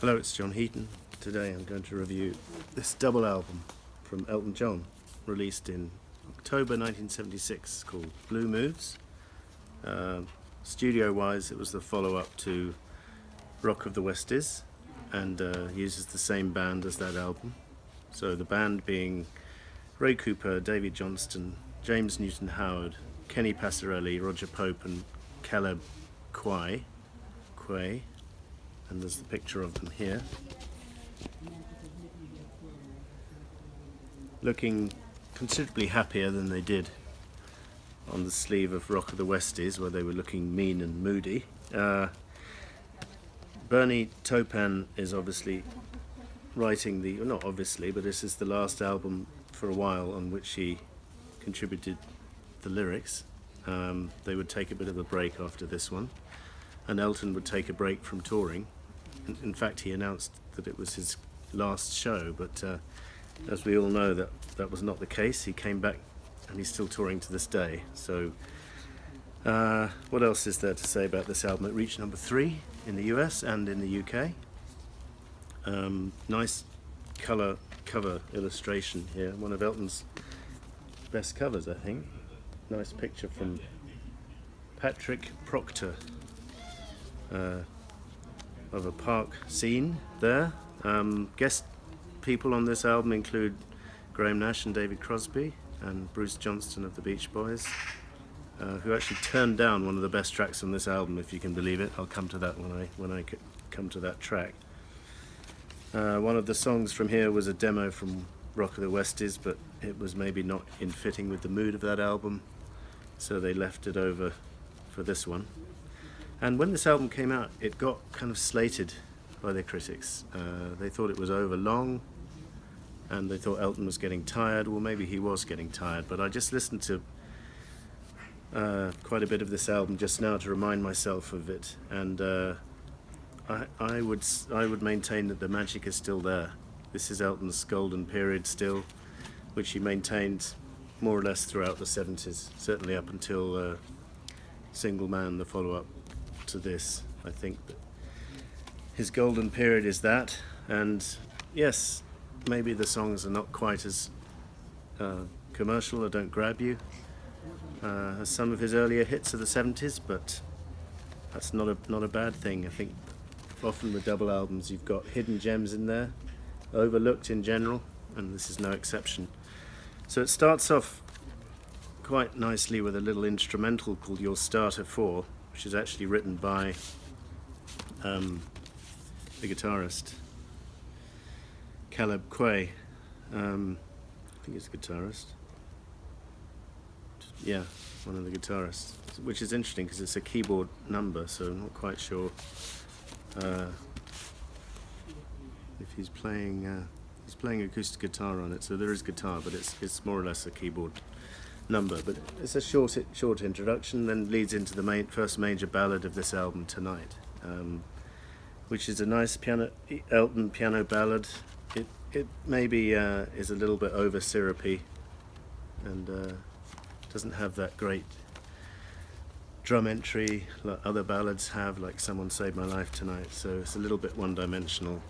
Hello, it's John Heaton. Today I'm going to review this double album from Elton John, released in October 1976, called Blue Moves. Studio-wise, it was the follow-up to Rock of the Westies, and uses the same band as that album. So the band being Ray Cooper, Davy Johnston, James Newton Howard, Kenny Passarelli, Roger Pope and Caleb Quay, and there's the picture of them here, looking considerably happier than they did on the sleeve of Rock of the Westies, where they were looking mean and moody. Bernie Taupin is obviously writing the, not obviously, but this is the last album for a while on which he contributed the lyrics. They would take a bit of a break after this one, and Elton would take a break from touring. In fact, he announced that it was his last show, but as we all know, that was not the case. He came back and he's still touring to this day. So what else is there to say about this album? It reached number 3 in the US and in the UK. Nice colour cover illustration here, one of Elton's best covers, I think. Nice picture from Patrick Proctor of a park scene there. Guest people on this album include Graham Nash and David Crosby and Bruce Johnston of the Beach Boys, who actually turned down one of the best tracks on this album, if you can believe it. I'll come to that when I come to that track. One of the songs from here was a demo from Rock of the Westies, but it was maybe not in fitting with the mood of that album, so they left it over for this one. And when this album came out, it got kind of slated by their critics. They thought it was over long, and they thought Elton was getting tired. Well, maybe he was getting tired, but I just listened to quite a bit of this album just now to remind myself of it, and I would maintain that the magic is still there. This is Elton's golden period still, which he maintained more or less throughout the 70s, certainly up until Single Man, the follow-up to this. I think that his golden period is that, and yes, maybe the songs are not quite as commercial or don't grab you as some of his earlier hits of the 70s, but that's not a bad thing. I think often with double albums you've got hidden gems in there, overlooked in general, and this is no exception. So it starts off quite nicely with a little instrumental called Your Starter 4, which is actually written by the guitarist Caleb Quay. I think he's a guitarist. Yeah, one of the guitarists, which is interesting because it's a keyboard number, so I'm not quite sure if he's playing acoustic guitar on it. So there is guitar, but it's more or less a keyboard number. But it's a short introduction, then leads into the first major ballad of this album, Tonight, which is a nice Elton piano ballad. It maybe is a little bit over syrupy, and doesn't have that great drum entry like other ballads have, like Someone Saved My Life Tonight. So it's a little bit one-dimensional,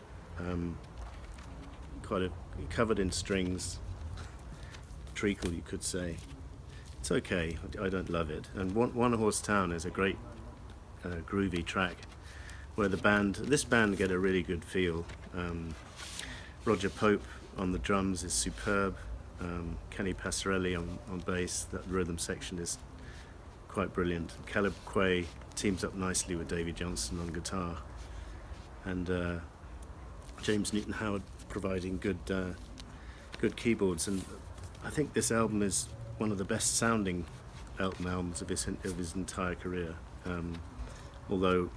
covered in strings, treacle, you could say. It's okay, I don't love it. And One Horse Town is a great groovy track where this band get a really good feel. Roger Pope on the drums is superb. Kenny Passarelli on bass. That rhythm section is quite brilliant. Caleb Quay teams up nicely with Davy Johnston on guitar, and James Newton Howard providing good keyboards. And I think this album is one of the best sounding Elton albums of his entire career. Although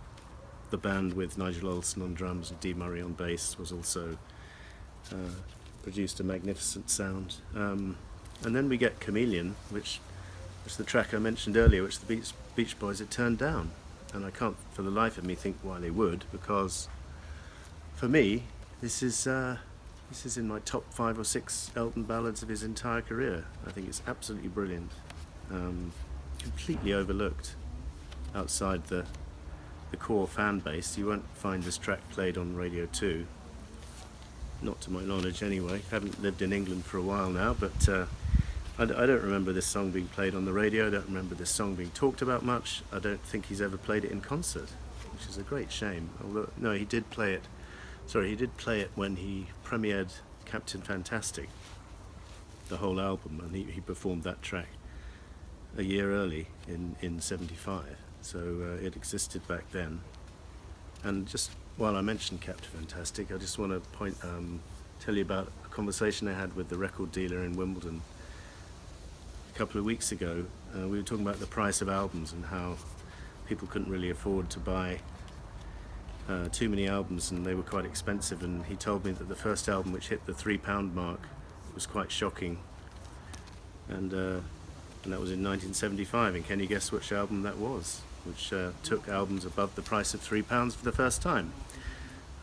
the band with Nigel Olsson on drums and Dee Murray on bass was also produced a magnificent sound. And then we get Chameleon, which was the track I mentioned earlier, which the Beach Boys had turned down. And I can't for the life of me think why they would, because for me this is in my top 5 or 6 Elton ballads of his entire career. I think it's absolutely brilliant, completely overlooked outside the the core fan base, you won't find this track played on Radio 2. Not to my knowledge anyway. Haven't lived in England for a while now, but I don't remember this song being played on the radio. I don't remember this song being talked about much. I don't think he's ever played it in concert, which is a great shame. Although, no, he did play it. Sorry, he did play it when he premiered Captain Fantastic, the whole album, and he performed that track a year early in '75. So it existed back then. And just while I mentioned Captain Fantastic, I just want to tell you about a conversation I had with the record dealer in Wimbledon a couple of weeks ago. We were talking about the price of albums and how people couldn't really afford to buy too many albums, and they were quite expensive. And he told me that the first album, which hit the £3 mark, was quite shocking. And that was in 1975. And can you guess which album that was, which took albums above the price of £3 for the first time?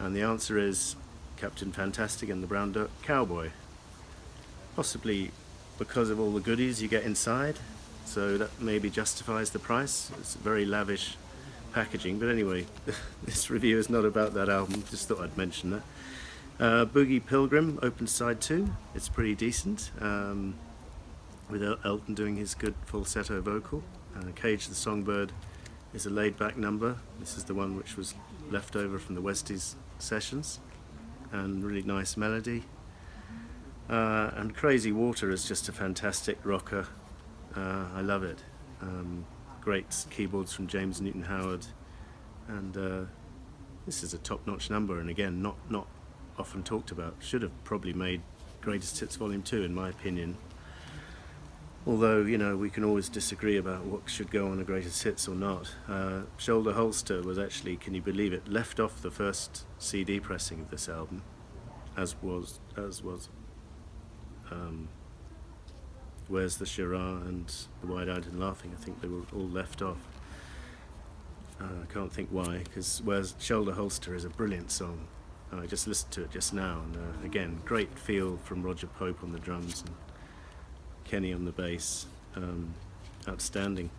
And the answer is Captain Fantastic and the Brown Dirt Cowboy. Possibly because of all the goodies you get inside, so that maybe justifies the price. It's very lavish packaging, but anyway, this review is not about that album, just thought I'd mention that. Boogie Pilgrim opens side 2. It's pretty decent, with Elton doing his good falsetto vocal. Cage the Songbird is a laid-back number. This is the one which was left over from the Westies sessions, and really nice melody. And Crazy Water is just a fantastic rocker. I love it. Great keyboards from James Newton Howard, and this is a top-notch number, and again not often talked about. Should have probably made Greatest Hits Volume 2 in my opinion. Although, you know, we can always disagree about what should go on a Greatest Hits or not. Shoulder Holster was actually, can you believe it, left off the first CD pressing of this album, as was Where's the Shiraz and The Wide-Eyed and Laughing. I think they were all left off. I can't think why, because Where's Shoulder Holster is a brilliant song. I just listened to it just now, and again, great feel from Roger Pope on the drums and Kenny on the bass. Outstanding.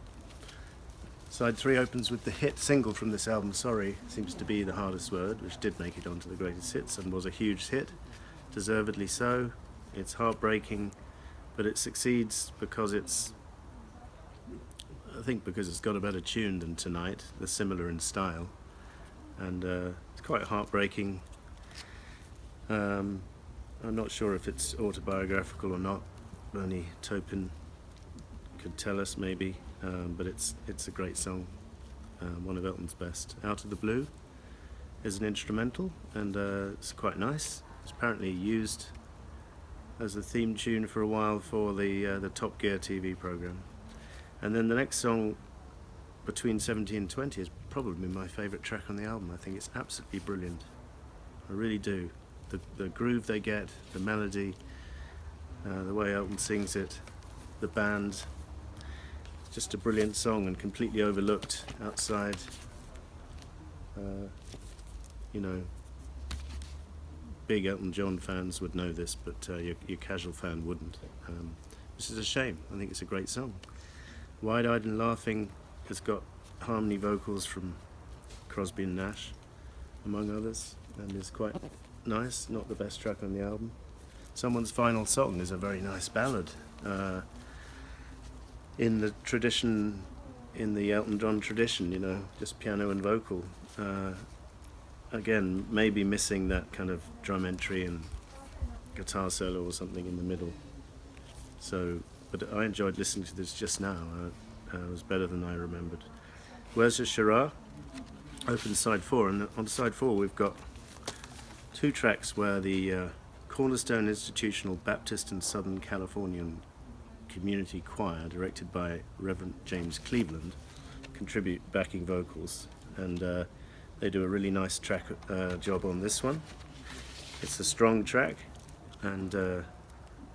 Side 3 opens with the hit single from this album, Sorry, seems to be the hardest word, which did make it onto the Greatest Hits and was a huge hit, deservedly so. It's heartbreaking, but it succeeds because it's got a better tune than Tonight. They're similar in style, and it's quite heartbreaking. I'm not sure if it's autobiographical or not. Bernie Taupin could tell us maybe, but it's a great song, one of Elton's best. Out of the Blue is an instrumental, and it's quite nice. It's apparently used as a theme tune for a while for the Top Gear TV program. And then the next song, Between 17 and 20, is probably my favourite track on the album. I think it's absolutely brilliant. I really do. The groove they get, the melody, the way Elton sings it, the band. It's just a brilliant song and completely overlooked outside. You know, big Elton John fans would know this, but your casual fan wouldn't. This is a shame. I think it's a great song. Wide-Eyed and Laughing has got harmony vocals from Crosby and Nash, among others, and is quite nice. Not the best track on the album. Someone's Final Song is a very nice ballad, in the tradition, in the Elton John tradition, you know, just piano and vocal. Again, maybe missing that kind of drum entry and guitar solo or something in the middle. So, but I enjoyed listening to this just now. It was better than I remembered. Where's the Shiraz? Open side 4, and on side 4 we've got 2 tracks where the Cornerstone Institutional Baptist and Southern Californian Community Choir, directed by Reverend James Cleveland, contribute backing vocals, and they do a really nice track job on this one. It's a strong track, and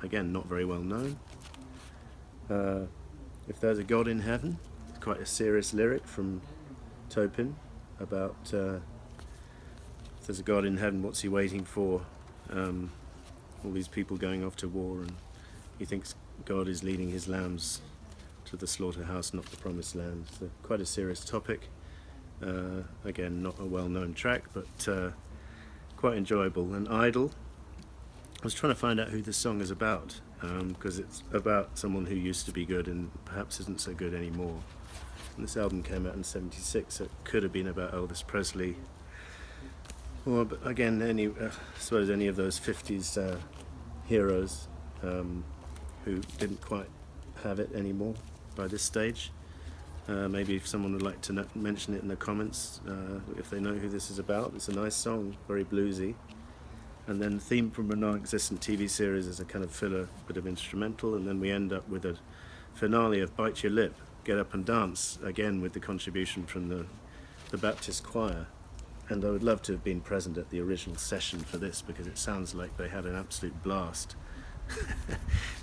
again, not very well known. If There's a God in Heaven, it's quite a serious lyric from Taupin about if there's a God in heaven, what's he waiting for? All these people going off to war, and he thinks God is leading his lambs to the slaughterhouse, not the promised land. So quite a serious topic. Again, not a well-known track, but quite enjoyable. And Idle, I was trying to find out who this song is about, because it's about someone who used to be good and perhaps isn't so good anymore. And this album came out in '76, so it could have been about Elvis Presley, or again, I suppose any of those '50s heroes who didn't quite have it anymore by this stage. Maybe if someone would like to mention it in the comments, if they know who this is about. It's a nice song, very bluesy. And then the theme from a non-existent TV series is a kind of filler bit of instrumental, and then we end up with a finale of Bite Your Lip, Get Up and Dance, again with the contribution from the Baptist choir. And I would love to have been present at the original session for this, because it sounds like they had an absolute blast.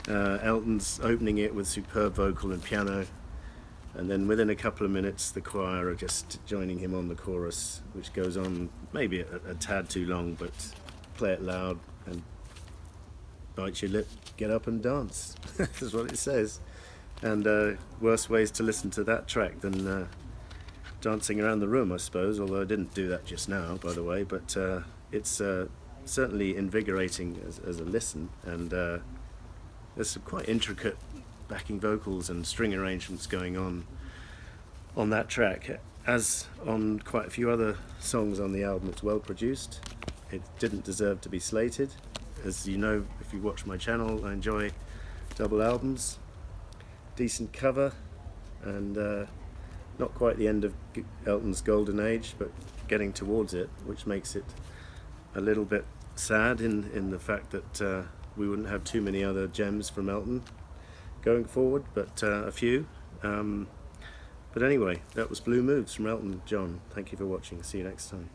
Elton's opening it with superb vocal and piano, and then within a couple of minutes the choir are just joining him on the chorus, which goes on maybe a tad too long, but play it loud and bite your lip, get up and dance. That's what it says. And worse ways to listen to that track than dancing around the room, I suppose, although I didn't do that just now, by the way, but it's certainly invigorating as a listen, and there's some quite intricate backing vocals and string arrangements going on that track. As on quite a few other songs on the album, it's well produced. It didn't deserve to be slated. As you know, if you watch my channel, I enjoy double albums. Decent cover, and not quite the end of Elton's golden age, but getting towards it, which makes it a little bit sad in the fact that we wouldn't have too many other gems from Elton going forward, but a few. But anyway, that was Blue Moves from Elton John. Thank you for watching. See you next time.